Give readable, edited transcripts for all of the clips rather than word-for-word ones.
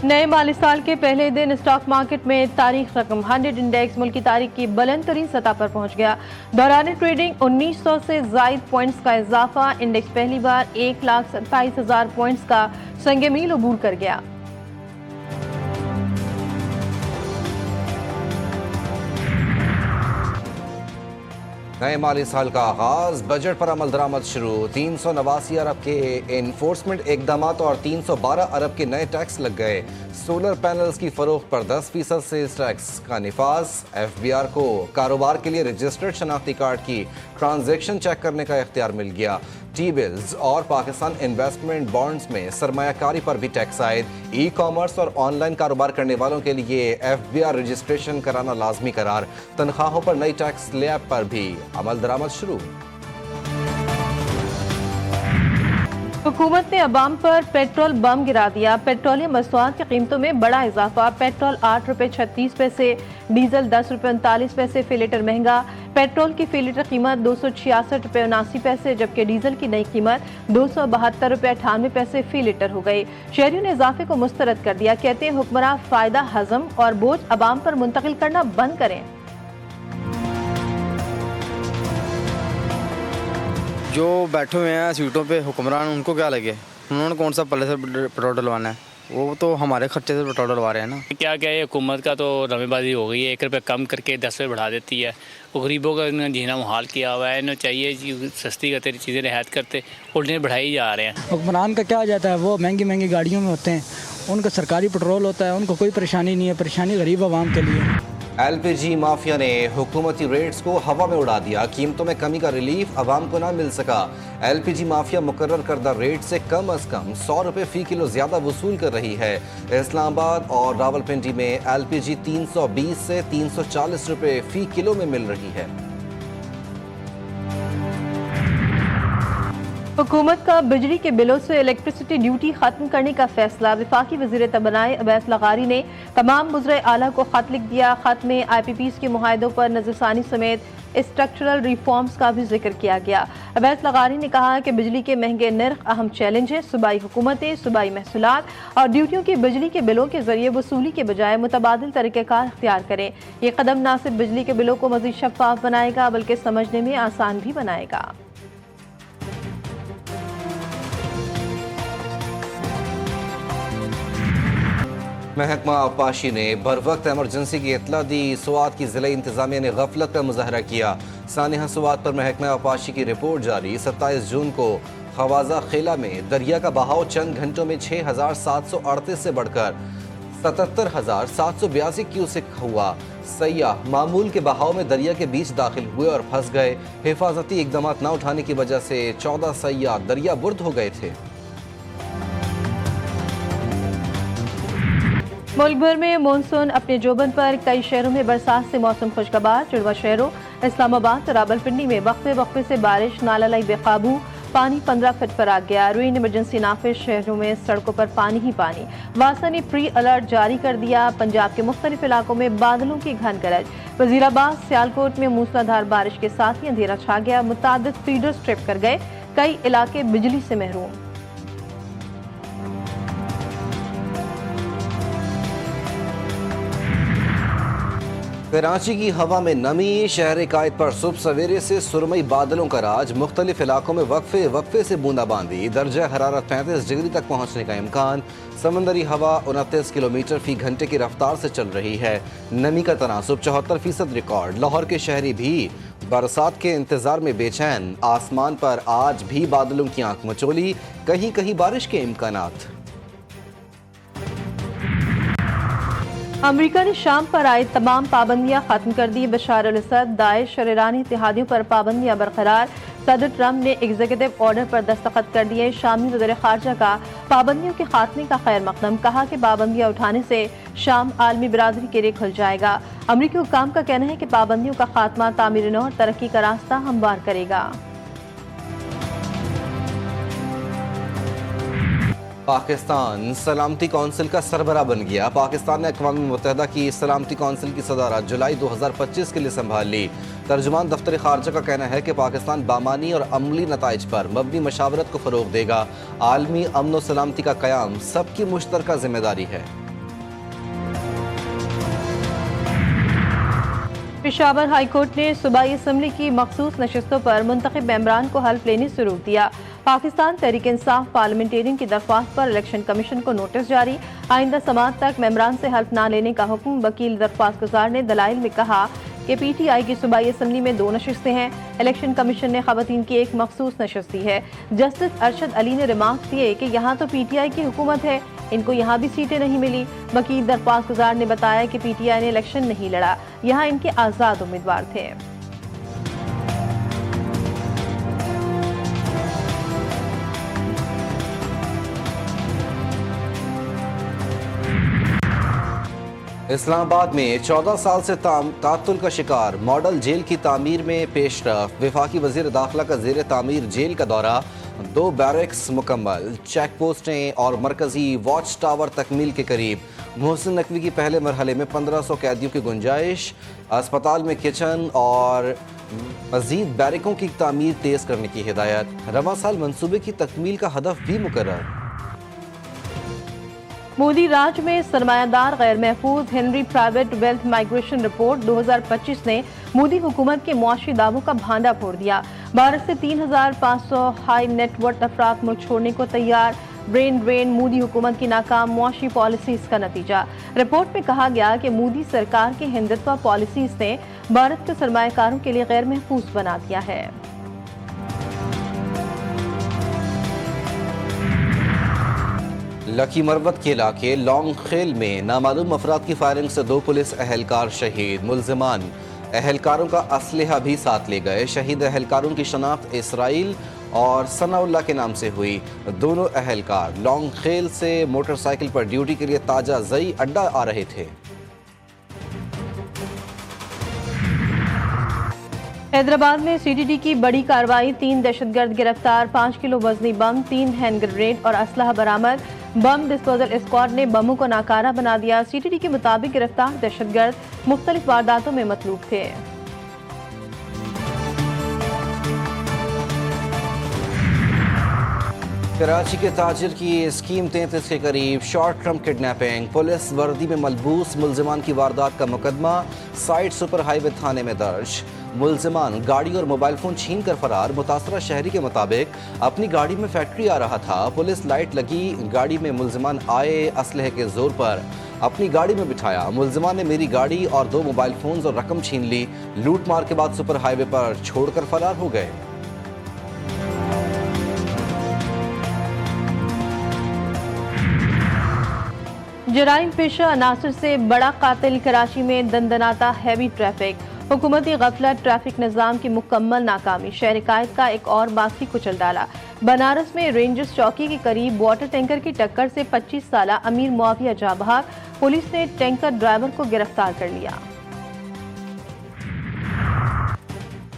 नए माली साल के पहले दिन स्टॉक मार्केट में तारीख रकम 100 इंडेक्स मुल्क की तारीख की बुलंद तरीन सतह पर पहुंच गया। दौरान ट्रेडिंग 1900 से जायद पॉइंट्स का इजाफा, इंडेक्स पहली बार 1,27,000 पॉइंट्स का संगे मील अबूर कर गया। नए माली साल का आगाज, बजट पर अमल दरामद शुरू, 389 अरब के इन्फोर्समेंट इकदामात और 312 अरब के नए टैक्स लग गए। सोलर पैनल्स की फरोख्त पर 10% सेल्स टैक्स का निफाज। FBR को कारोबार के लिए रजिस्टर्ड शनाख्ती कार्ड की ट्रांजैक्शन चेक करने का इख्तियार मिल गया। टी बिल्स और पाकिस्तान इन्वेस्टमेंट बॉन्ड्स में सरमायाकारी पर भी टैक्स आयद। ई कॉमर्स और ऑनलाइन कारोबार करने वालों के लिए FBR रजिस्ट्रेशन कराना लाजमी करार। तनख्वाहों पर नई टैक्स स्लैब पर भी अमल दरामद शुरू। हुकूमत ने अवाम पर पेट्रोल बम गिरा दिया। पेट्रोलियम मसनूआत की कीमतों में बड़ा इजाफा। पेट्रोल 8 रुपये 36 पैसे, डीजल 10 रुपये 39 पैसे फी लीटर महंगा। पेट्रोल की फी लीटर कीमत 266 रुपये 79 पैसे, जबकि डीजल की नई कीमत 272 रुपये 98 पैसे फी लीटर हो गई। शहरियों ने इजाफे को मुस्तरद कर दिया। कहते हैं हुक्मरान फायदा हजम और बोझ अवाम पर मुंतकिल करना बंद करें। जो बैठे हुए हैं सीटों पे हुक्मरान, उनको क्या लगे, उन्होंने कौन सा पल्ले से पेट्रोल डलवाना है? वो तो हमारे खर्चे से पेट्रोल डलवा रहे हैं ना। क्या क्या है, हुकूमत का तो रमेबाजी हो गई है। 1 रुपये कम करके 10 रुपये बढ़ा देती है। वो गरीबों का इन्होंने जीना मुहाल किया हुआ है। इन्हें चाहिए कि सस्ती का तेरी चीज़ें रियायत करते, उल्टे बढ़ाई जा रहे हैं। हुक्मरान का क्या हो जाता है, वो महंगी महंगी गाड़ियों में होते हैं, उनका सरकारी पेट्रोल होता है, उनको कोई परेशानी नहीं है। परेशानी गरीब आवाम के लिए। LPG माफिया ने हुकूमती रेट्स को हवा में उड़ा दिया। कीमतों में कमी का रिलीफ अवाम को ना मिल सका। LPG माफिया मुकर्रर करदा रेट से कम अज कम 100 रुपये फी किलो ज्यादा वसूल कर रही है। इस्लामाबाद और रावलपिंडी में LPG 320 से 340 रुपये फी किलो में मिल रही है। हुकूमत का बिजली के बिलों से इलेक्ट्रिसिटी ड्यूटी खत्म करने का फैसला। वफाकी वज़ीर तबनाए अवैस लगारी ने तमाम वज़राए आला को खत लिख दिया। खत में IPPs के मुआहदों पर नज़रसानी समेत स्ट्रक्चरल रिफॉर्म्स का भी जिक्र किया गया। अवैस लगारी ने कहा कि बिजली के महंगे नर्ख अहम चैलेंज है। सूबाई हुकूमतें सूबाई महसूलात और ड्यूटियों की बिजली के बिलों के जरिए वसूली के बजाय मुतबादिल तरीक़ेकार अख्तियार करें। ये कदम न सिर्फ बिजली के बिलों को मज़ीद शफ़ाफ बनाएगा बल्कि समझने में आसान भी बनाएगा। महकमा आबपाशी ने बर वक्त एमरजेंसी की इतला दी। स्वात की ज़िला इंतज़ामिया ने गफलत का मुजाहरा किया। सानिहा स्वात पर महकमा आबपाशी की रिपोर्ट जारी। 27 जून को खवाजा खेला में दरिया का बहाव चंद घंटों में 6,738 से बढ़कर 77,782 क्यूसेक हुआ। सयाह मामूल के बहाव में दरिया के बीच दाखिल हुए और फंस गए। हिफाजती इकदाम न उठाने की वजह से 14 सयाह दरिया बुर्द हो गए थे। मुल्क भर में मानसून अपने जोबन पर, कई शहरों में बरसात से मौसम खुशगवार। जुड़वा शहरों इस्लामाबाद रावलपिंडी में वक्फे वक्फे से बारिश, नाला लाई बेकाबू, पानी 15 फीट पर आ गया। रेन इमरजेंसी नाफिज, शहरों में सड़कों पर पानी ही पानी। वासा ने प्री अलर्ट जारी कर दिया। पंजाब के मुख्तलिफ इलाकों में बादलों की घन गरज। वजीराबाद सियालकोट में मूसलाधार बारिश के साथ ही अंधेरा छा गया। मुतादिद फीडर्स ट्रिप कर गए, कई इलाके बिजली से महरूम। कराची की हवा में नमी, शहर कायद पर सुबह सवेरे से सुरमई बादलों का राज। मुख्तलिफ इलाकों में वक्फे वक्फे से बूंदाबांदी। दर्जा हरारत 35 डिग्री तक पहुंचने का इम्कान। समंदरी हवा 29 किलोमीटर फी घंटे की रफ्तार से चल रही है। नमी का तनासुब 74% रिकॉर्ड। लाहौर के शहरी भी बरसात के इंतजार में बेचैन। आसमान पर आज भी बादलों की आंख मचोली, कहीं कहीं बारिश के इम्कानात। अमेरिका ने शाम पर आए तमाम पाबंदियां खत्म कर दी। बशार अल असद, दाइश और ईरानी इत्तेहादियों पर पाबंदियां बरकरार। सदर ट्रंप ने एग्जीक्यूटिव ऑर्डर पर दस्तखत कर दिए। शामी वज़ीर ख़ारजा का पाबंदियों के खात्मे का खैर मकदम। कहा कि पाबंदियां उठाने से शाम आलमी बिरादरी के लिए खुल जाएगा। अमरीकी हुक्काम का कहना है कि पाबंदियों का खात्मा तामीर नौ और तरक्की का रास्ता हमवार करेगा। पाकिस्तान सलामती कौंसिल का सरबरा बन गया। पाकिस्तान ने अक़वाम मुत्तहिदा की सलामती कौंसिल की सदारत जुलाई 2025 के लिए संभाल ली। तर्जुमान दफ्तर खारजा का कहना है कि पाकिस्तान बामानी और अमली नताइज पर मबनी मशावरत को फ़रोग़ देगा। आलमी अमन व सलामती का क़याम सबकी मुश्तरका जिम्मेदारी है। पेशावर हाई कोर्ट ने सूबाई असम्बली की मखसूस नशस्तों पर मुंतखब मेंबरान को हल्फ लेने से रोक दिया। पाकिस्तान तहरीक इंसाफ पार्लियामेंटेरियन की दरख्वास्त पर इलेक्शन कमीशन को नोटिस जारी। आइंदा समाअत तक मेंबरान से हल्फ न लेने का हुक्म। वकील दरख्वास्त गुजार ने दलाइल में कहा कि PTI की सूबाई असम्बली में 2 नशस्तें हैं। इलेक्शन कमीशन ने खवातीन की एक मखसूस नशस्त दी है। जस्टिस अरशद अली ने रिमार्क दिए कि यहाँ तो PTI की हुकूमत है, इनको यहाँ भी सीटें नहीं मिली। वकील दरख्वास्त गुजार ने बताया कि PTI ने इलेक्शन नहीं लड़ा, यहाँ इनके आज़ाद उम्मीदवार थे। इस्लामाबाद में 14 साल से तातुल का शिकार मॉडल जेल की तामीर में पेशरफ। वफाकी वजीर दाखिला का जेर तामीर जेल का दौरा। 2 बैरक्स मुकम्मल, चेक पोस्टें और मरकजी वॉच टावर तकमील के करीब। मोहसिन नकवी की पहले मरहले में 1500 कैदियों की गुंजाइश। अस्पताल में किचन और मजीद बैरकों की तामीर तेज करने की हिदायत। रवां साल मंसूबे की तकमील का हदफ भी मुकर्रर। मोदी राज में सरमायादार गैर महफूज Henry private wealth migration report 2025 ने मोदी हुकूमत के मुआशी दावों का भांडा फोड़ दिया। भारत से 3500 हाई नेटवर्थ अफराद मुल्क छोड़ने को तैयार। ब्रेन ड्रेन मोदी हुकूमत की नाकाम मुआशी पॉलिसीज का नतीजा। रिपोर्ट में कहा गया कि मोदी सरकार की हिंदुत्व पॉलिसीज ने भारत के सरमायाकारों के लिए गैर महफूज बना दिया है। लकी मरवत के इलाके लॉन्ग खेल में नामालूम अफराद की फायरिंग से 2 पुलिस अहलकार शहीद। मुल्जिमान अहलकारों का असलहा भी साथ ले गए। शहीद अहलकारों की शनाख्त इसराइल और सनाउल्लाह के नाम से हुई। दोनों अहलकार लॉन्ग खेल से मोटरसाइकिल पर ड्यूटी के लिए ताजा जई अड्डा आ रहे थे। हैदराबाद में CTD की बड़ी कार्रवाई। 3 दहशतगर्द गिरफ्तार, 5 किलो वजनी बम, 3 हैंड ग्रेनेड और असलहा बरामद। बम डिस्पोजल स्क्वाड ने बमों को नाकारा बना दिया। CTD के मुताबिक गिरफ्तार दहशतगर्द मुख्तलिफ वारदातों में मतलूब थे। कराची के ताजिर की स्कीम 33 के करीब शॉर्ट टर्म किडनैपिंग। पुलिस वर्दी में मलबूस मुल्जिमान की वारदात का मुकदमा साइड सुपर हाईवे थाने में दर्ज। मुल्जिमान गाड़ी और मोबाइल फोन छीन कर फरार। मुतासरा शहरी के मुताबिक अपनी गाड़ी में फैक्ट्री आ रहा था। पुलिस लाइट लगी, गाड़ी में मुल्जिमान आए, असलहे के जोर पर अपनी गाड़ी में बिठाया। मुल्जिमान ने मेरी गाड़ी और 2 मोबाइल फोन्स और रकम छीन ली। लूट मार के बाद सुपर हाईवे पर छोड़कर फरार हो गए। जराइम पेशा अनासर से बड़ा कातिल। कराची में दंदनाता हैवी ट्रैफिक। हुकूमती गफलत, ट्रैफिक निज़ाम की मुकम्मल नाकामी। शहर कायद का एक और बासी कुचल डाला। बनारस में रेंजर्स चौकी के करीब वाटर टैंकर की टक्कर से 25 साला अमीर मुआविया जाँ बहक। पुलिस ने टैंकर ड्राइवर को गिरफ्तार कर लिया।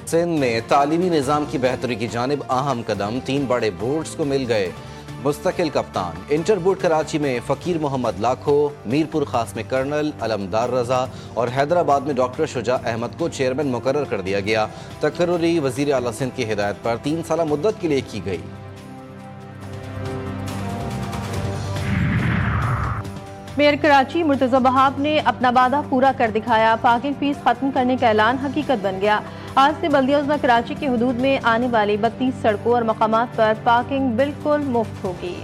सिंध में तालीमी निज़ाम की बेहतरी की जानिब अहम कदम। 3 बड़े बोर्ड्स को मिल गए मुस्तकिल कप्तान। इंटर बोर्ड कराची में फ़कीर मोहम्मद लाखो, मीरपुर खास में कर्नल अलमदार रजा और हैदराबाद में डॉक्टर शुजा अहमद को चेयरमैन मुकर्रर कर दिया गया। तकर्रुरी वज़ीर आला सिंध की हिदायत पर 3 साला मुद्दत के लिए की गई। मेयर कराची मुर्तज़ा वहाब ने अपना वादा पूरा कर दिखाया। पार्किंग फीस खत्म करने का ऐलान हकीकत बन गया। आज से बल्दिया उज़्मा कराची की हुदूद में आने वाली 32 सड़कों और मकामात पर पार्किंग बिल्कुल मुफ्त होगी।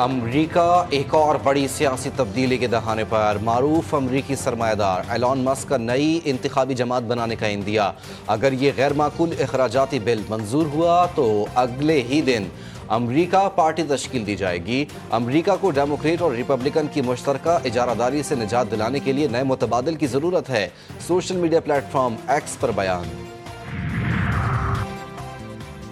अमरीका एक और बड़ी सियासी तब्दीली के दहाने पर मारूफ अमरीकी सरमायादार एलन मस्क का नई इंतखाबी जमात बनाने का इंदिया। अगर ये गैर माकूल अखराजाती बिल मंजूर हुआ तो अगले ही दिन अमरीका पार्टी तश्कील दी जाएगी। अमरीका को डेमोक्रेट और रिपब्लिकन की मुश्तरका इजारादारी से निजात दिलाने के लिए नए मुतबादिल की ज़रूरत है। सोशल मीडिया प्लेटफॉर्म एक्स पर बयान।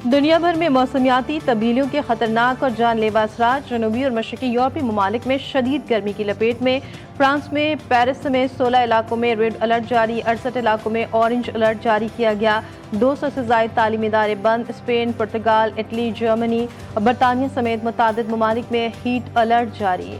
दुनिया भर में मौसमियाती तब्दीलियों के खतरनाक और जानलेवा असरात। जनूबी और मशरकी यूरोपीय ममालिक में शदीद गर्मी की लपेट में। फ्रांस में पेरिस समेत 16 इलाकों में रेड अलर्ट जारी। 68 इलाकों में ऑरेंज अलर्ट जारी किया गया। 200 से ज़ायद तालीमी इदारे बंद। स्पेन, पुर्तगाल, इटली, जर्मनी और बरतानिया समेत मुतादिद ममालिक में हीट अलर्ट जारी।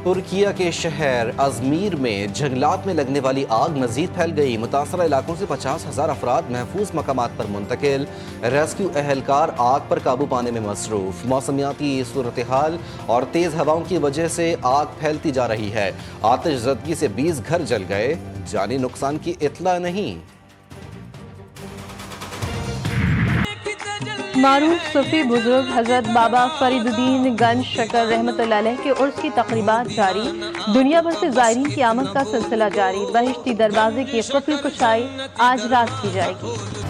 ترکیہ کے شہر ازمیر میں جنگلات میں لگنے والی آگ مزید پھیل گئی. متاثرہ علاقوں سے 50,000 افراد محفوظ مقامات پر منتقل. ریسکیو اہلکار آگ پر قابو پانے میں مصروف. موسمیاتی صورتحال اور تیز ہواؤں کی وجہ سے آگ پھیلتی جا رہی ہے. آتش زدگی سے 20 گھر جل گئے. جانی نقصان کی اطلاع نہیں. معروف صوفی بزرگ حضرت بابا فرید الدین گنج شکر رحمۃ اللہ علیہ کے عرس کی تقریبات جاری. دنیا بھر سے زائرین کی آمد کا سلسلہ جاری. بہشتی دروازے کی قفل کشائی آج رات کی جائے گی.